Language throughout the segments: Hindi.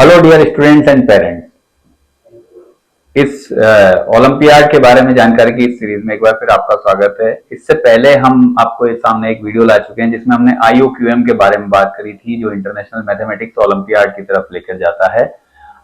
Hello dear students and parents. इस ओलंपियाड के बारे में जानकारी की इस सीरीज में एक बार फिर आपका स्वागत है। इससे पहले हम आपको इस सामने एक वीडियो ला चुके हैं जिसमें हमने IOQM के बारे में बात करी थी, जो इंटरनेशनल मैथमेटिक्स ओलंपियाड की तरफ लेकर जाता है।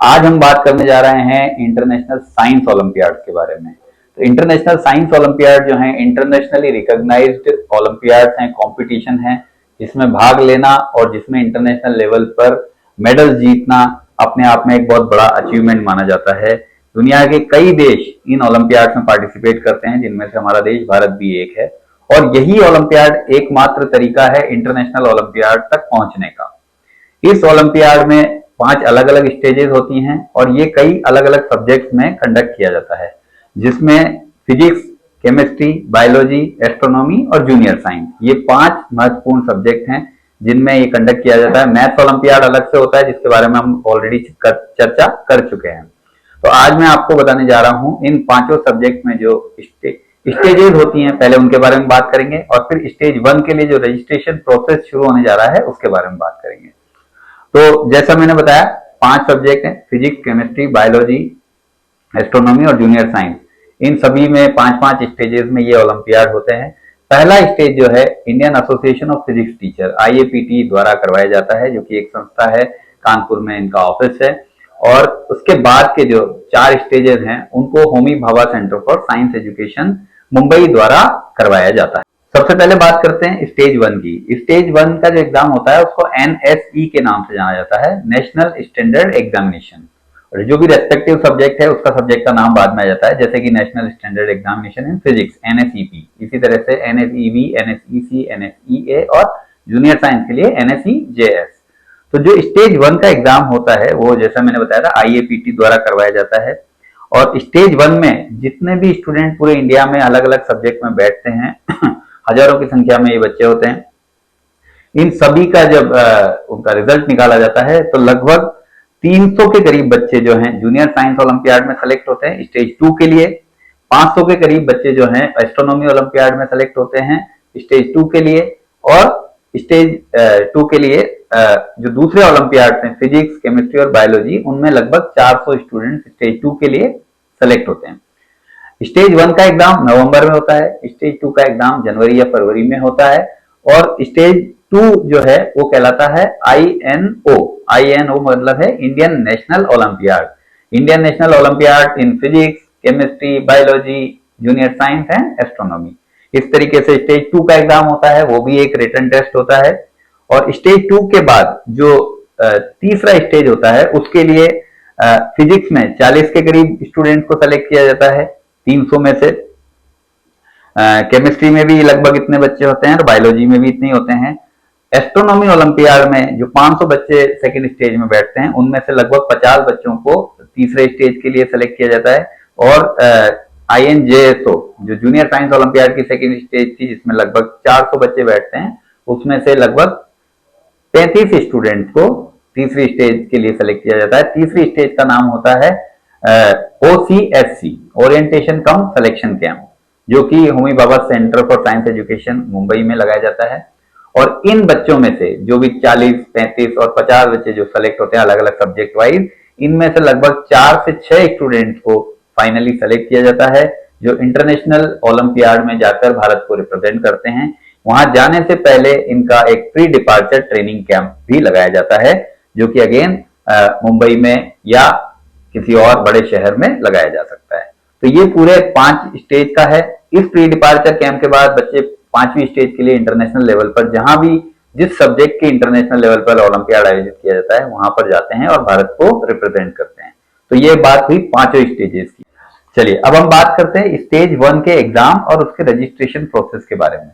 आज हम बात करने जा रहे हैं इंटरनेशनल साइंस ओलंपियाड के बारे में। तो इंटरनेशनल साइंस ओलंपियाड जो है इंटरनेशनली रिकॉग्नाइज्ड ओलंपियाड हैं, कॉम्पिटिशन है जिसमें भाग लेना और जिसमें इंटरनेशनल लेवल पर मेडल जीतना अपने आप में एक बहुत बड़ा अचीवमेंट माना जाता है। दुनिया के कई देश इन ओलंपियाड में पार्टिसिपेट करते हैं, जिनमें से हमारा देश भारत भी एक है। और यही ओलंपियाड एकमात्र तरीका है इंटरनेशनल ओलंपियाड तक पहुंचने का। इस ओलंपियाड में 5 अलग अलग स्टेजेस होती हैं और ये कई अलग अलग सब्जेक्ट्स में कंडक्ट किया जाता है, जिसमें फिजिक्स, केमिस्ट्री, बायोलॉजी, एस्ट्रोनॉमी और जूनियर साइंस, ये 5 महत्वपूर्ण सब्जेक्ट हैं जिनमें ये कंडक्ट किया जाता है। मैथ्स ओलंपियाड अलग से होता है, जिसके बारे में हम ऑलरेडी चर्चा कर चुके हैं। तो आज मैं आपको बताने जा रहा हूं इन 5 सब्जेक्ट में जो स्टेजेस होती हैं, पहले उनके बारे में बात करेंगे और फिर स्टेज 1 के लिए जो रजिस्ट्रेशन प्रोसेस शुरू होने जा रहा है उसके बारे में बात करेंगे। तो जैसा मैंने बताया 5 सब्जेक्ट हैं, फिजिक्स, केमिस्ट्री, बायोलॉजी, एस्ट्रोनॉमी और जूनियर साइंस। इन सभी में 5-5 स्टेजेस में ये ओलंपियाड होते हैं। पहला स्टेज जो है Indian association of physics teacher IAPT द्वारा करवाया जाता है, जो कि एक संस्था है, कानपुर में इनका ऑफिस है। और उसके बाद के जो 4 स्टेजेस हैं उनको Homi Bhabha centre for science education Mumbai द्वारा करवाया जाता है। सबसे पहले बात करते हैं स्टेज 1 की। स्टेज 1 का जो एग्जाम होता है उसको NSE के नाम से जाना जाता है, नेशनल स्टैंडर्ड एग्जामिनेशन। और जो भी रेस्पेक्टिव सब्जेक्ट है उसका सब्जेक्ट का नाम बाद में आ जाता है, जैसे कि national standard examination in physics NSEP, इसी तरह से NSEB, NSEC, NSEA और जूनियर साइंस के लिए NSEJS। तो जो स्टेज 1 का एग्जाम होता है वो जैसा मैंने बताया था IAPT द्वारा करवाया जाता है। और स्टेज 1 में जितने भी स्टूडेंट पूरे इंडिया में अलग अलग सब्जेक्ट में बैठते हैं हजारों की संख्या में ये बच्चे होते हैं। इन सभी का जब उनका रिजल्ट निकाला जाता है तो लगभग 300 के करीब बच्चे जो हैं जूनियर साइंस ओलंपियाड में सेलेक्ट होते हैं स्टेज 2 के लिए। 500 के करीब बच्चे जो हैं एस्ट्रोनॉमी ओलंपियाड में सेलेक्ट होते हैं स्टेज 2 के लिए। और स्टेज 2 के लिए जो दूसरे ओलंपियाड हैं फिजिक्स, केमिस्ट्री और बायोलॉजी, उनमें लगभग 400 स्टूडेंट स्टेज 2 के लिए सेलेक्ट होते हैं। स्टेज 1 का एग्जाम नवंबर में होता है, स्टेज 2 का एग्जाम जनवरी या फरवरी में होता है। और स्टेज 2 जो है वो कहलाता है INO मतलब है Indian national olympiad, Indian national olympiad in physics, chemistry, biology, junior science and astronomy. इस तरीके से स्टेज 2 का एग्जाम होता है, वो भी एक रिटन टेस्ट होता है। और स्टेज 2 के बाद जो तीसरा स्टेज होता है उसके लिए फिजिक्स में 40 के करीब स्टूडेंट को सेलेक्ट किया जाता है 300 में से। केमिस्ट्री में भी लगभग इतने बच्चे होते हैं और बायोलॉजी में भी इतने होते हैं। एस्ट्रोनॉमी ओलंपियाड में जो 500 बच्चे सेकंड स्टेज में बैठते हैं उनमें से लगभग 50 बच्चों को तीसरे स्टेज के लिए सेलेक्ट किया जाता है। और INJSO जो जूनियर साइंस ओलंपियाड की सेकंड स्टेज थी जिसमें लगभग 400 बच्चे बैठते हैं, उसमें से लगभग 35 स्टूडेंट को तीसरी स्टेज के लिए सेलेक्ट किया जाता है। तीसरी स्टेज का नाम होता है OCSC, ओरिएंटेशन कम सिलेक्शन कैंप, जो कि Homi Bhabha centre for science education Mumbai में लगाया जाता है। और इन बच्चों में से जो भी 40, 35 और 50 बच्चे जो सेलेक्ट होते हैं अलग अलग सब्जेक्ट वाइज, इनमें से लगभग 4 से 6 स्टूडेंट को फाइनली सेलेक्ट किया जाता है, जो इंटरनेशनल ओलंपियाड में जाकर भारत को रिप्रेजेंट करते हैं। वहां जाने से पहले इनका एक प्री डिपार्चर ट्रेनिंग कैंप भी लगाया जाता है, जो कि अगेन मुंबई में या किसी और बड़े शहर में लगाया जा सकता है। तो ये पूरे 5 स्टेज का है। इस प्री डिपार्चर कैंप के बाद बच्चे 5वीं स्टेज के लिए इंटरनेशनल लेवल पर, जहां भी जिस सब्जेक्ट के इंटरनेशनल लेवल पर ओलंपियाड आयोजित किया जाता है वहां पर जाते हैं और भारत को रिप्रेजेंट करते हैं। तो ये बात हुई 5 स्टेजेस की। चलिए अब हम बात करते हैं स्टेज 1 के एग्जाम और उसके रजिस्ट्रेशन प्रोसेस के बारे में।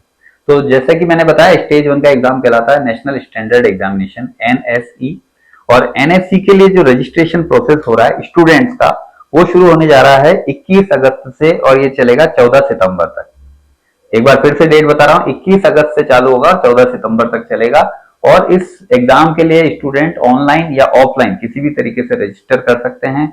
तो जैसे कि मैंने बताया स्टेज 1 का एग्जाम कहलाता है नेशनल स्टैंडर्ड एग्जामिनेशन NSE। और NSE के लिए जो रजिस्ट्रेशन प्रोसेस हो रहा है स्टूडेंट्स का, वो शुरू होने जा रहा है 21 अगस्त से और ये चलेगा 14 सितंबर तक। एक बार फिर से डेट बता रहा हूं, 21 अगस्त से चालू होगा, 14 सितंबर तक चलेगा। और इस एग्जाम के लिए स्टूडेंट ऑनलाइन या ऑफलाइन किसी भी तरीके से रजिस्टर कर सकते हैं।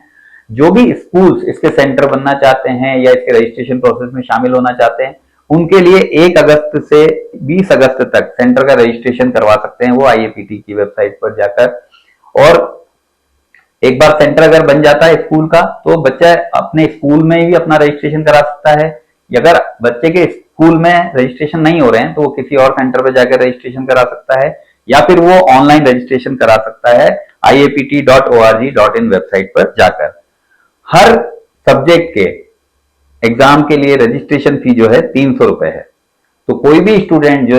जो भी स्कूल्स इसके सेंटर बनना चाहते हैं या इसके रजिस्ट्रेशन प्रोसेस में शामिल होना चाहते हैं, उनके लिए 1 अगस्त से 20 अगस्त तक सेंटर का रजिस्ट्रेशन करवा सकते हैं वो IAPT की वेबसाइट पर जाकर। और एक बार सेंटर अगर बन जाता है स्कूल का तो बच्चा अपने स्कूल में भी अपना रजिस्ट्रेशन करा सकता है, अगर बच्चे के स्कूल में रजिस्ट्रेशन नहीं हो रहे हैं तो वो किसी और सेंटर पर जाकर रजिस्ट्रेशन करा सकता है, या फिर वो ऑनलाइन रजिस्ट्रेशन करा सकता है iapt.org.in वेबसाइट पर जाकर। हर सब्जेक्ट के एग्जाम के लिए रजिस्ट्रेशन फी जो है 300 रुपए है। तो कोई भी स्टूडेंट जो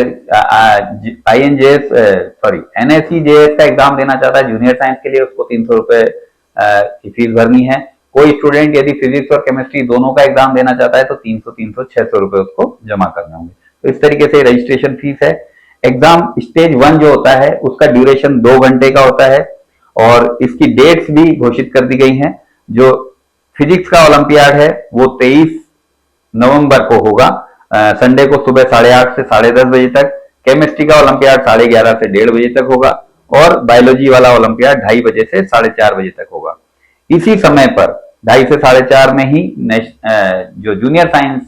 NSE-JS का एग्जाम देना चाहता है जूनियर साइंस के लिए, उसको 300 रुपए की फीस भरनी है। कोई स्टूडेंट यदि फिजिक्स और केमिस्ट्री दोनों का एग्जाम देना चाहता है तो 300, 600 रुपए उसको जमा करने होंगे। तो इस तरीके से रजिस्ट्रेशन फीस है। एग्जाम स्टेज 1 जो होता है उसका ड्यूरेशन 2 घंटे का होता है और इसकी डेट्स भी घोषित कर दी गई हैं। जो फिजिक्स का ओलंपियाड है वो 23 नवंबर को होगा, संडे को सुबह 8:30 से 10:30 बजे तक। केमिस्ट्री का ओलंपियाड 11:30 से 1:30 बजे तक होगा और बायोलॉजी वाला ओलंपियाड 2:30 बजे से 4:30 बजे तक होगा। इसी समय पर 2:30 से 4:30 में ही जो जूनियर साइंस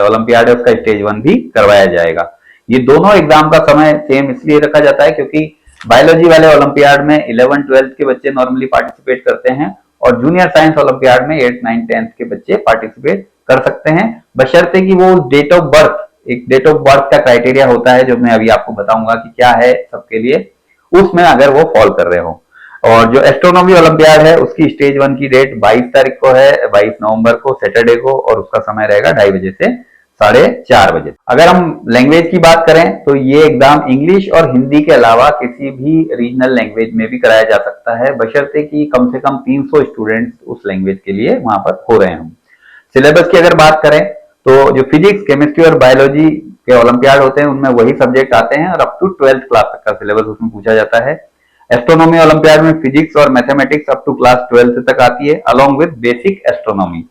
ओलंपियाड है उसका स्टेज 1 भी करवाया जाएगा। ये दोनों एग्जाम का समय सेम इसलिए रखा जाता है क्योंकि बायोलॉजी वाले ओलंपियाड में 11th 12th के बच्चे नॉर्मली पार्टिसिपेट करते हैं और जूनियर साइंस ओलंपियाड में 8th 9th 10th के बच्चे पार्टिसिपेट कर सकते हैं, बशर्ते कि वो डेट ऑफ बर्थ, एक डेट ऑफ बर्थ का क्राइटेरिया होता है जो मैं अभी आपको बताऊंगा कि क्या है सबके लिए, उसमें अगर वो फॉल कर रहे हो। और जो एस्ट्रोनॉमी ओलंपियाड है उसकी स्टेज 1 की डेट 22 तारीख को है, 22 नवंबर को सैटरडे को, और उसका समय रहेगा 2:30 बजे से 4:30 बजे। अगर हम लैंग्वेज की बात करें तो ये एग्जाम इंग्लिश और हिंदी के अलावा किसी भी रीजनल लैंग्वेज में भी कराया जा सकता है, बशर्ते कि कम से कम 300 स्टूडेंट्स उस लैंग्वेज के लिए वहां पर हो रहे हों। सिलेबस की अगर बात करें तो जो फिजिक्स, केमिस्ट्री और बायोलॉजी के ओलंपियाड होते हैं उनमें वही सब्जेक्ट आते हैं और अप टू 12th क्लास तक का सिलेबस उसमें पूछा जाता है। एस्ट्रोनॉमी ओलंपियाड में फिजिक्स और mathematics up to class 12th तक आती है अलोंग विद बेसिक एस्ट्रोनॉमी।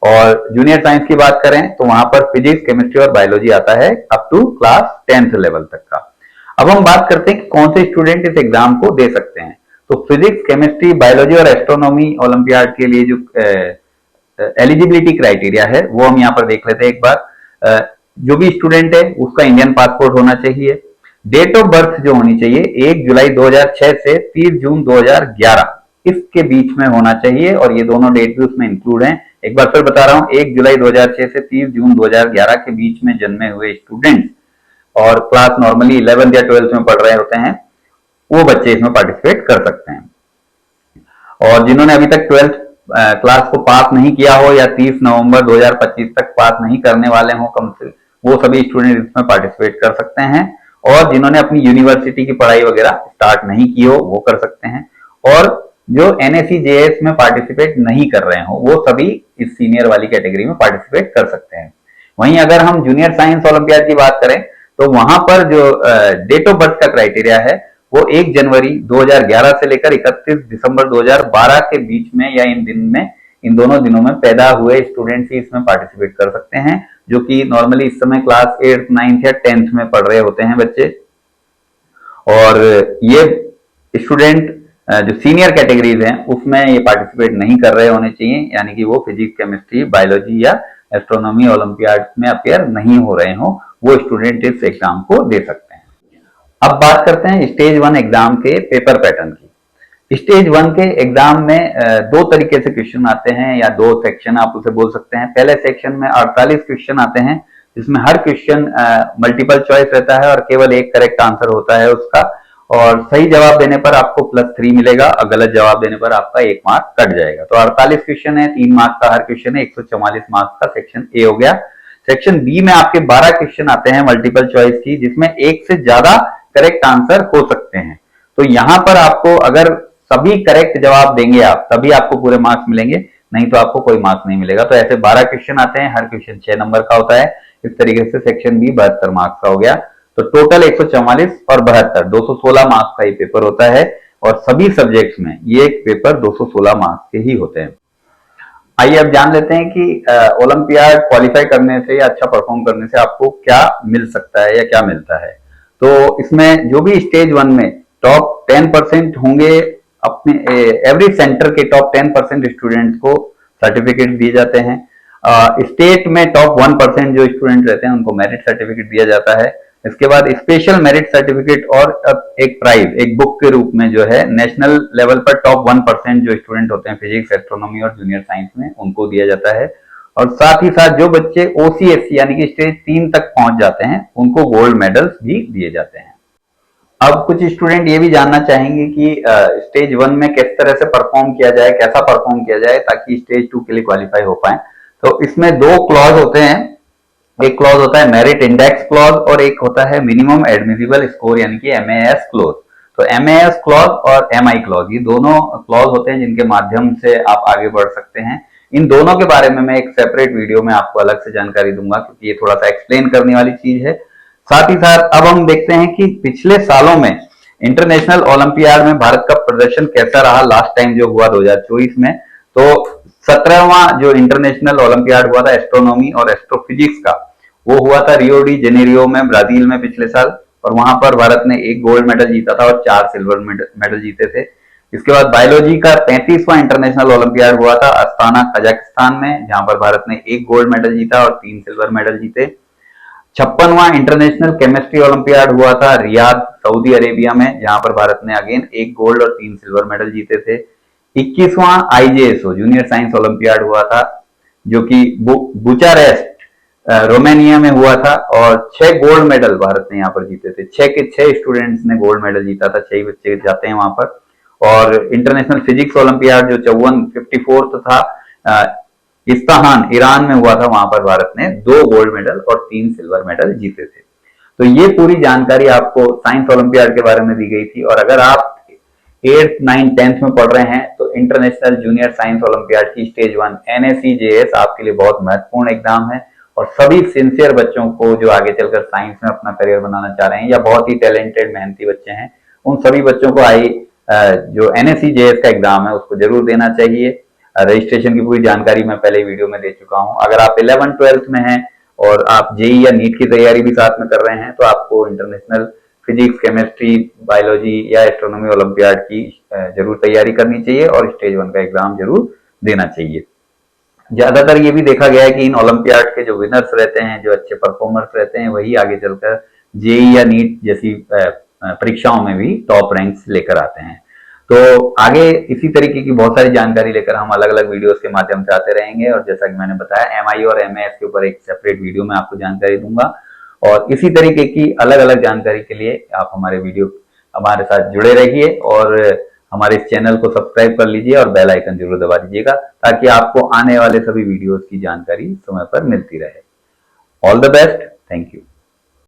और जूनियर साइंस की बात करें तो वहां पर फिजिक्स, केमिस्ट्री और बायोलॉजी आता है up to class 10th level तक का। अब हम बात करते हैं कि कौन से स्टूडेंट इस एग्जाम को दे सकते हैं। तो फिजिक्स, केमिस्ट्री, बायोलॉजी और एस्ट्रोनॉमी ओलंपियाड के लिए जो एलिजिबिलिटी क्राइटेरिया है वो हम यहाँ पर देख लेते हैं एक बार। जो भी स्टूडेंट है उसका इंडियन पासपोर्ट होना चाहिए। डेट ऑफ बर्थ जो होनी चाहिए 1 जुलाई 2006 से 30 जून 2011 इसके बीच में होना चाहिए, और ये दोनों डेट भी उसमें इंक्लूड हैं। एक बार फिर बता रहा हूँ, 1 जुलाई 2006 से 30 जून 2011 के बीच में जन्मे हुए स्टूडेंट्स और क्लास नॉर्मली 11th या 12th में पढ़ रहे होते हैं वो बच्चे इसमें पार्टिसिपेट कर सकते हैं। और जिन्होंने अभी तक 12th क्लास को पास नहीं किया हो या 30 नवंबर 2025 तक पास नहीं करने वाले हो कम से, वो सभी स्टूडेंट इसमें पार्टिसिपेट कर सकते हैं। और जिन्होंने अपनी यूनिवर्सिटी की पढ़ाई वगैरह स्टार्ट नहीं की हो वो कर सकते हैं। और जो NSE-JS में पार्टिसिपेट नहीं कर रहे हो वो सभी इस सीनियर वाली कैटेगरी में पार्टिसिपेट कर सकते हैं। वहीं अगर हम जूनियर साइंस ओलंपियाड की बात करें तो वहां पर जो डेट ऑफ बर्थ का क्राइटेरिया है वो 1 जनवरी 2011 से लेकर 31 दिसंबर 2012 के बीच में या इन दोनों दिनों में पैदा हुए स्टूडेंट्स ही इसमें पार्टिसिपेट कर सकते हैं, जो कि नॉर्मली इस समय क्लास 8th 9th या 10th में पढ़ रहे होते हैं बच्चे। और ये स्टूडेंट जो सीनियर कैटेगरीज हैं उसमें ये पार्टिसिपेट नहीं कर रहे होने चाहिए, यानी कि वो फिजिक्स, केमिस्ट्री, बायोलॉजी या एस्ट्रोनॉमी ओलंपियाड में अपेयर नहीं हो रहे हो, वो स्टूडेंट इस एग्जाम को दे सकते हैं। अब बात करते हैं स्टेज 1 एग्जाम के पेपर पैटर्न की। स्टेज 1 के एग्जाम में 2 तरीके से क्वेश्चन आते हैं या 2 सेक्शन आप उसे बोल सकते हैं। पहले सेक्शन में 48 क्वेश्चन आते हैं जिसमें हर क्वेश्चन मल्टीपल चॉइस रहता है और केवल एक करेक्ट आंसर होता है उसका, और सही जवाब देने पर आपको +3 मिलेगा और गलत जवाब देने पर आपका 1 मार्क कट जाएगा। तो 48 क्वेश्चन है, 3 मार्क का हर क्वेश्चन है, 144 मार्क्स का सेक्शन ए हो गया। सेक्शन बी में आपके 12 क्वेश्चन आते हैं मल्टीपल चॉइस की, जिसमें एक से ज्यादा करेक्ट आंसर हो सकते हैं। तो यहां पर आपको अगर सभी करेक्ट जवाब देंगे आप तभी आपको पूरे मार्क्स मिलेंगे, नहीं तो आपको कोई मार्क्स नहीं मिलेगा। तो ऐसे 12 क्वेश्चन आते हैं, हर क्वेश्चन 6 नंबर का होता है। इस तरीके से सेक्शन बी 72 मार्क्स का हो गया। तो टोटल 144 और 72 216 मार्क्स का ये पेपर होता है, और सभी सब्जेक्ट्स में ये पेपर 216 मार्क्स के ही होते हैं। आइए अब जान लेते हैं कि ओलंपियाड क्वालिफाई करने से या अच्छा परफॉर्म करने से आपको क्या मिल सकता है या क्या मिलता है। तो इसमें जो भी स्टेज 1 में टॉप 10% होंगे, अपने एवरी सेंटर के टॉप 10% स्टूडेंट्स को सर्टिफिकेट दिए जाते हैं। स्टेट में टॉप 1% जो स्टूडेंट रहते हैं उनको मेरिट सर्टिफिकेट दिया जाता है। इसके बाद स्पेशल मेरिट सर्टिफिकेट और एक प्राइज, एक बुक के रूप में जो है नेशनल लेवल पर टॉप 1% जो स्टूडेंट होते हैं फिजिक्स, एस्ट्रोनॉमी और जूनियर साइंस में, उनको दिया जाता है। और साथ ही साथ जो बच्चे ओसीएससी यानी कि स्टेज 3 तक पहुंच जाते हैं उनको गोल्ड मेडल्स भी दिए जाते हैं। अब कुछ स्टूडेंट ये भी जानना चाहेंगे कि स्टेज 1 में किस तरह से परफॉर्म किया जाए, कैसा परफॉर्म किया जाए ताकि स्टेज 2 के लिए क्वालिफाई हो पाए। तो इसमें दो क्लॉज होते हैं, एक क्लॉज होता है मेरिट इंडेक्स क्लॉज और एक होता है मिनिमम एडमिसिबल स्कोर यानी कि एमएएस क्लॉज। तो एमएएस क्लॉज और एमआई क्लॉज ये दोनों क्लॉज होते हैं जिनके माध्यम से आप आगे बढ़ सकते हैं। इन दोनों के बारे में मैं एक सेपरेट वीडियो में आपको अलग से जानकारी दूंगा क्योंकि ये थोड़ा सा एक्सप्लेन करने वाली चीज है। साथ ही साथ अब हम देखते हैं कि पिछले सालों में इंटरनेशनल ओलंपियाड में भारत का प्रदर्शन कैसा रहा। लास्ट टाइम जो हुआ 2024 में, तो 17वां जो इंटरनेशनल ओलंपियाड हुआ था एस्ट्रोनॉमी और एस्ट्रोफिजिक्स का, वो हुआ था रियो डी जेनेरियो में ब्राजील में पिछले साल, और वहां पर भारत ने 1 गोल्ड मेडल जीता था और 4 सिल्वर मेडल जीते थे। इसके बाद बायोलॉजी का 35वां इंटरनेशनल ओलंपियाड हुआ था अस्ताना कजाकिस्तान में, जहां पर भारत ने 1 गोल्ड मेडल जीता और 3 सिल्वर मेडल जीते। 56वां इंटरनेशनल केमिस्ट्री ओलंपियाड हुआ था रियाद सऊदी अरेबिया में, जहां पर भारत ने अगेन 1 गोल्ड और 3 सिल्वर मेडल जीते थे। 21वां आईजेएसओ जूनियर साइंस ओलंपियाड हुआ था जो कि बुचारेस्ट रोमानिया में हुआ था, और 6 गोल्ड मेडल भारत ने यहाँ पर जीते थे। 6 के 6 स्टूडेंट्स ने गोल्ड मेडल जीता था, 6 बच्चे जाते हैं वहां पर। और इंटरनेशनल फिजिक्स ओलंपियाड जो 54 था इस्ताहान ईरान में हुआ था, वहां पर भारत ने 2 गोल्ड मेडल और 3 सिल्वर मेडल जीते थे। तो ये पूरी जानकारी आपको साइंस ओलंपियाड के बारे में दी गई थी। और अगर आप 8th 9th 10th में पढ़ रहे हैं तो इंटरनेशनल जूनियर साइंस ओलंपियाड की स्टेज 1 NSEJS आपके लिए बहुत महत्वपूर्ण एग्जाम है। और सभी सिंसियर बच्चों को जो आगे चलकर साइंस में अपना करियर बनाना चाह रहे हैं या बहुत ही टैलेंटेड मेहनती बच्चे हैं, उन सभी बच्चों को जो NSEJS का एग्जाम है उसको जरूर देना चाहिए। रजिस्ट्रेशन की पूरी जानकारी मैं पहले वीडियो में दे चुका हूं। अगर आप 11th 12th में हैं और आप जेई या नीट की तैयारी भी साथ में कर रहे हैं तो आपको इंटरनेशनल फिजिक्स, केमिस्ट्री, बायोलॉजी या एस्ट्रोनॉमी ओलंपियाड की जरूर तैयारी करनी चाहिए और स्टेज 1 का एग्जाम जरूर देना चाहिए। ज्यादातर ये भी देखा गया है कि इन ओलंपियाड के जो विनर्स रहते हैं, जो अच्छे परफॉर्मर्स रहते हैं, वही आगे चलकर जेई या नीट जैसी परीक्षाओं में भी टॉप रैंक्स लेकर आते हैं। तो आगे इसी तरीके की बहुत सारी जानकारी लेकर हम अलग अलग वीडियोस के माध्यम से आते रहेंगे। और जैसा कि मैंने बताया एमआई और एमएएस के ऊपर एक सेपरेट वीडियो में आपको जानकारी दूंगा। और इसी तरीके की अलग अलग जानकारी के लिए आप हमारे साथ जुड़े रहिए और हमारे इस चैनल को सब्सक्राइब कर लीजिए और बेल आइकन जरूर दबा दीजिएगा ताकि आपको आने वाले सभी वीडियोस की जानकारी समय पर मिलती रहे। All the best, thank you.